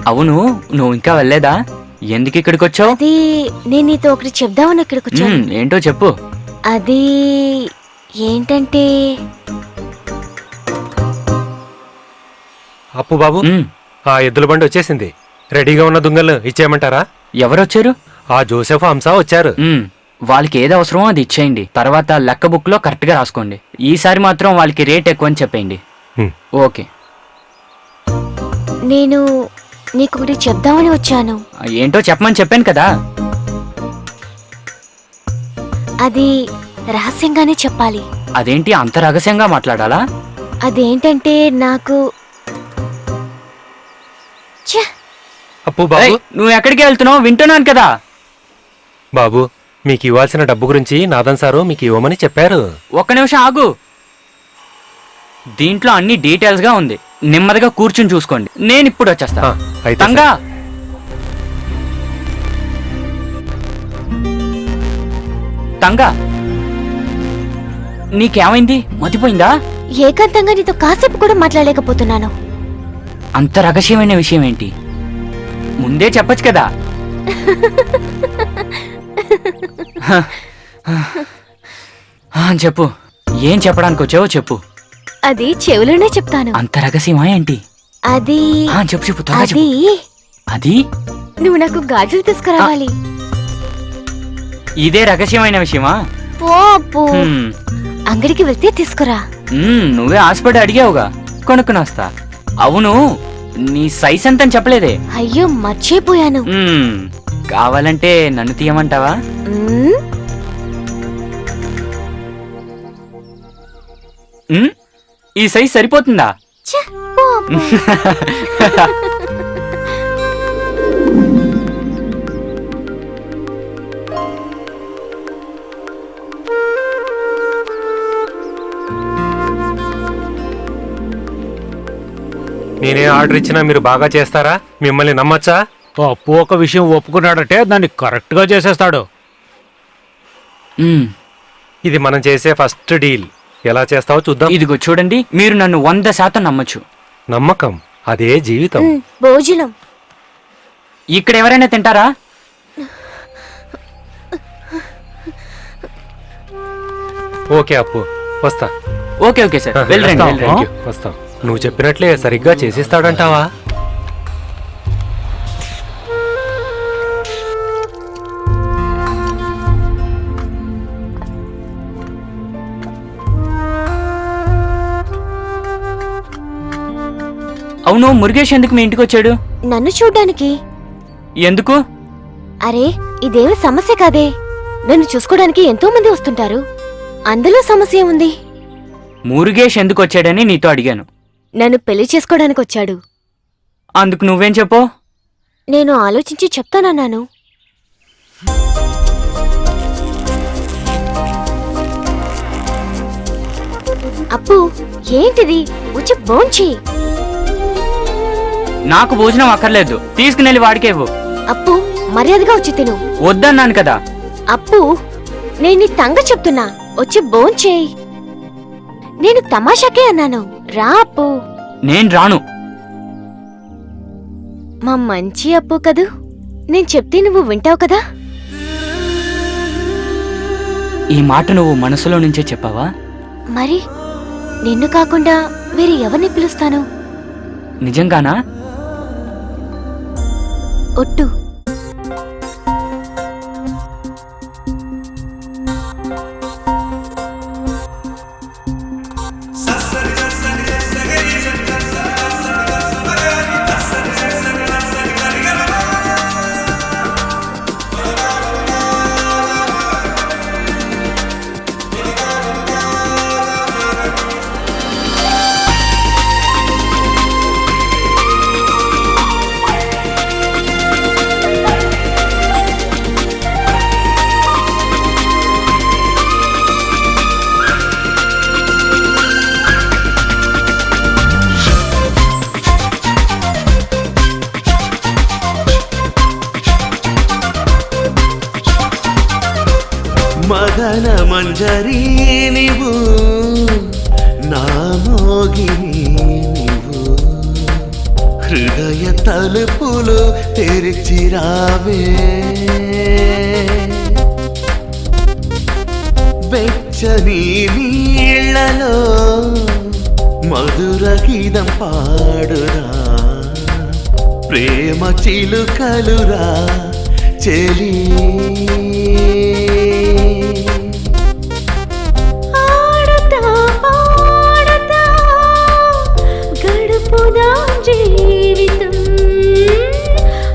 అవును, నువ్వు ఇంకా వెళ్ళలేదా? ఎందుకు ఇక్కడికి వచ్చావు? అది నేను నీతో ఒకటి చెప్దామని ఇక్కడికి వచ్చాను. ఏంటో చెప్పు. అది ఏంటంటే అప్పు బాబు, ఆ ఎద్దుల బండి వచ్చేసింది. రెడీగా ఉన్న దుంగలు ఇచ్చేయమంటారా? ఎవరొచ్చారు? ఆ జోసెఫ్ హంస వచ్చారు. వాళ్ళకి ఏది అవసరమో అది ఇచ్చేయండి. తర్వాత లెక్క బుక్ లో కరెక్ట్ గా రాసుకోండి. ఈసారి మాత్రం వాళ్ళకి రేట్ ఎక్కువ అని చెప్పేయండి. ఓకే. నేను నీకు ఒకటి చెప్దామని వచ్చాను. ఏంటో చెప్పమని చెప్పాను కదా. అది రహస్యంగానే చెప్పాలి. అదేంటి అంత రహస్యంగా మాట్లాడాలా? అదేంటంటే నాకు అప్పు బాబు, నువ్వు ఎక్కడికి వెళ్తున్నావు? వింటున్నాను కదా. బాబు, మీకు ఇవ్వాల్సిన డబ్బు గురించి నాదన్ సారు మీకు ఇవ్వమని చెప్పారు. ఒక్క నిమిషం ఆగు. దీంట్లో అన్ని డీటెయిల్స్ గా ఉంది. నెమ్మదిగా కూర్చుని చూసుకోండి. నేను ఇప్పుడు వచ్చేస్తా. తంగా, తంగా, నీకేమైంది? మతిపోయిందా? ఏకాంతంగా నీతో కాసేపు కూడా మాట్లాడలేకపోతున్నాను. అంత రహస్యమైన విషయం ఏంటి? ముందే చెప్పొచ్చు కదా. చెప్పు, ఏం చెప్పడానికి వచ్చావో చెప్పు. అది చెవులోనే చెప్తాను. అంత రహస్యమా ఏంటి? అది చెప్పు చెప్పు. అది అది నువ్వు నాకు గాజులు తీసుకురావాలి. ఇదే రహస్యమైన విషయమా? పోపు అంగడికి వెళ్తే తీసుకురా. నువ్వే ఆశపడి అడిగావుగా, కొనుక్కునొస్తా. అవును, నీ సైజ్ ఎంతని చెప్పలేదే. అయ్యో, మర్చిపోయాను. కావాలంటే నన్ను తీయమంటావా? ఈ సైజ్ సరిపోతుందా? నేనే ఆర్డర్ ఇచ్చినా మీరు బాగా చేస్తారా? మిమ్మల్ని నమ్మచ్చా? అప్పు ఒక విషయం ఒప్పుకున్నాడంటే దాన్ని కరెక్ట్ గా చేసేస్తాడు. ఇది మనం చేసే ఫస్ట్ డీల్. ఎలా చేస్తావో చూద్దాం. ఇదిగో చూడండి, మీరు నన్ను 100% నమ్మొచ్చు. నమ్మకం అదే జీవితం. భోజనం ఇక్కడ ఎవరైనా తింటారా? ఓకే అప్పు, వస్తా. ఓకే ఓకే సార్, వెళ్ళండి. వస్తాం. నువ్వు చెప్పినట్లే సరిగ్గా చేసిస్తాడంటావా? అవును, మురుగేష్ ఎందుకు మీ ఇంటికి వచ్చాడు? నన్ను చూడ్డానికి. ఎందుకు? అరే, ఇదేమి సమస్య కాదే. నన్ను చూసుకోవడానికి ఎంతో మంది వస్తుంటారు. అందులో సమస్య ఉంది. మురుగేష్ ఎందుకు వచ్చాడని నీతో అడిగాను. నన్ను పెళ్లి చేసుకోవడానికి వచ్చాడు. అందుకు నువ్వేం చెప్పు? నేను ఆలోచించి చెప్తానన్నాను. అప్పు, ఏంటిది? వచ్చి భోంచి. నాకు భోజనం అక్కర్లేదు, తీసుకునెళ్ళి వాడికే ఇవ్వు. అప్పు, మర్యాదగా వచ్చి తిను. వద్దన్నాను కదా. అప్పు, నేను నీ తంగ చెప్తున్నా, వచ్చి భోంచేయి. నేను తమాషాకే అన్నాను. రా అప్పు. నేను రాను. మా మంచి అప్పు కదూ. నేను చెప్తే నువ్వు వింటావు కదా. ఈ మాట నువ్వు మనసులో నుంచే చెప్పావా? మరి నిన్ను కాకుండా వేరే ఎవరిని పిలుస్తాను? నిజంగానా? ఒట్టు. మదన మంజరి నీవు నా మోగిని నీవు హృదయ తలుపులు తెరిచిరావే వెచ్చని నీళ్ళలో మధుర గీతం పాడురా ప్రేమ చిలుకలురా చెలి ఆడతా పాడతా గడుపుదాం జీవితం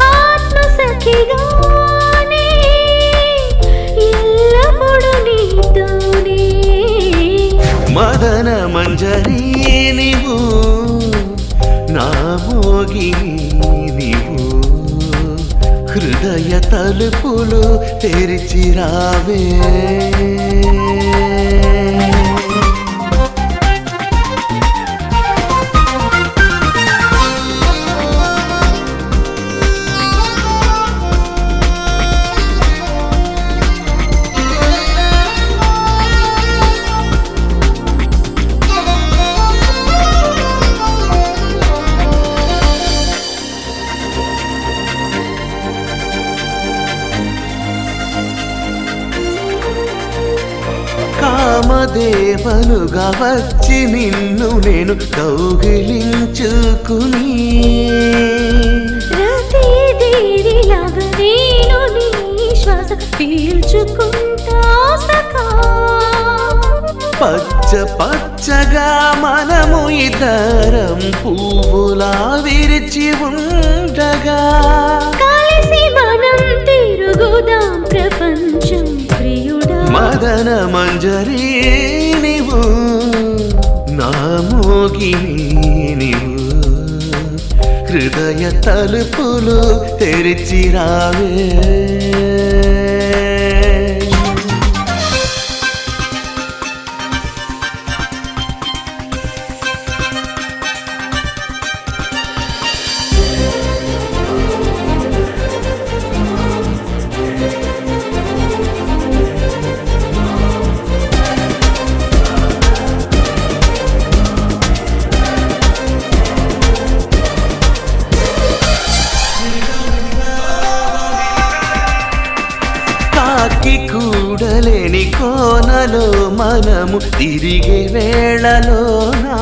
ఆత్మసఖిగానే ఎల్లప్పుడూ నీతోనే మదన మంజరి నీవు నా మోగిని నీవు హృదయ తలుపులు తెరిచిరావే కామదేవనుగా వచ్చి నిన్ను నేను కౌగిలించుకుని రతిదేవిలాగా నేను నీ శ్వాస పీల్చుకుంటా సఖా పచ్చ పచ్చగా మనము ఇద్దరం పువ్వులా విరిచి ఉండగా కలిసి మనం తిరుగుదాం ప్రపంచం ప్రియుడా మదన మంజరి నీవు నా మోగిని నీవు హృదయ తలుపులు తెరిచిరావే కాకి కూడలేని కోనలో మనము తిరిగే వేళలోనా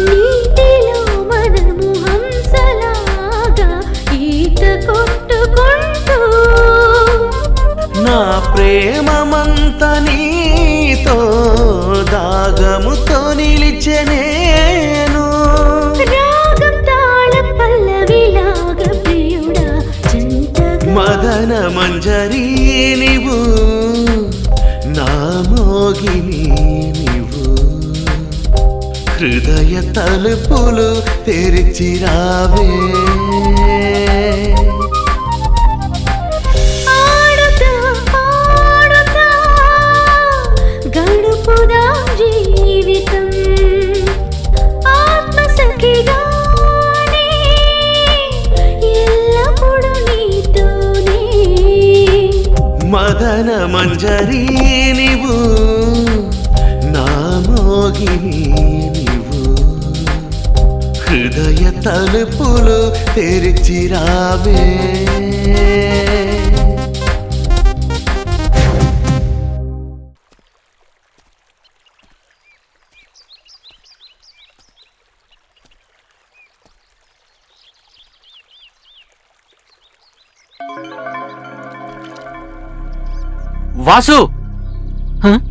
నీటిలో మనము హంసలాగా ఈత కొట్టుకుంటూ నా ప్రేమమంత నీతో దాగముతో నిలిచెనేను రాగం తాళం పల్లవిలాగా ప్రియుడా జంటగా మదన మంజరి నీవు నా మోగిని నీవు హృదయ తలుపులు తెరిచిరావే ఆడుతా పాడుతా గడుపుదాం జీవితం ఆత్మసఖిగానే ఎల్లప్పుడూ నీతోనే మదన మంజరి నీవు నా మోగిని నీవు హృదయ తలుపులు తెరిచిరావే వాసు